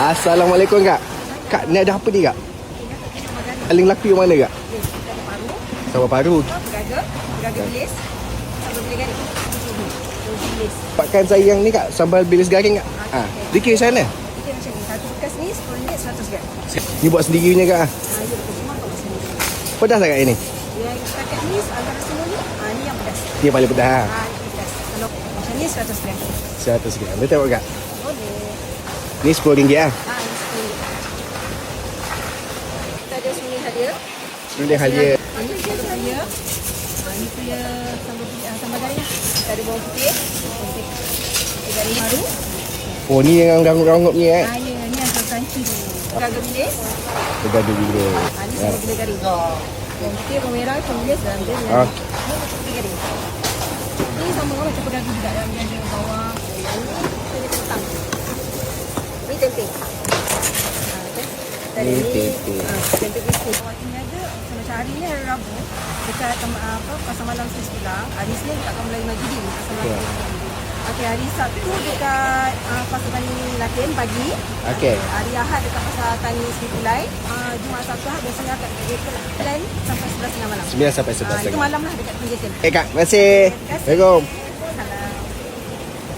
Assalamualaikum kak. Kak, ni ada apa ni kak? Paling laku yang mana kak? Sambal paru. Geraga bilis. Sambal bilis garing. Bilis. Pakkan saya yang ni kak, sambal bilis garing kak. Dikir macam mana? Kita macam ni. Satu bekas ni RM10, 100 gram. Ni buat sendiri punya kak. Dia betul semua buat sendiri. Pedas tak kak ini? Yang setakat ni antara semua ni, ni yang pedas. Dia paling pedas ha? Ini pedas. Kalau macam ni 100 gram. 100 gram. Boleh tengok kak? Boleh. Ni RM10 lah. Ini RM10. Kita ada sini halia. Ini halia. Ini dia halia. Ini punya sambal garing lah. Kita ada bawang putih. Garing baru. Oh ni yang rangup-rangup ni Ni yang crunchy tu. Geraga bilis. Geraga bilis. Ni sambal bilis garing. Bawang putih, bawang merah, bawang bilis dan dia ni putih garing. Ni sama orang macam geraga juga. Dalam dia ada bawang. Ini kentang. Ni tempe. Ni tempe. Tempe biskuit. Waktu ni ada macam hari ni hari Rabu. Dekat pasar malam saya sebelah. Hari Senin dekat Kampung Majidin. Pasar malam. Okey, hari Sabtu dekat Pasar Tani Latin pagi. Okey. Hari Ahad dekat Pasar Tani Sipulai. Jumaat Sabtu Ahad biasanya kat Plan sampai 11 malam. 9 sampai 11 Itu malam lah dekat pinggir jalan. Kak, terima kasih. Assalamualaikum.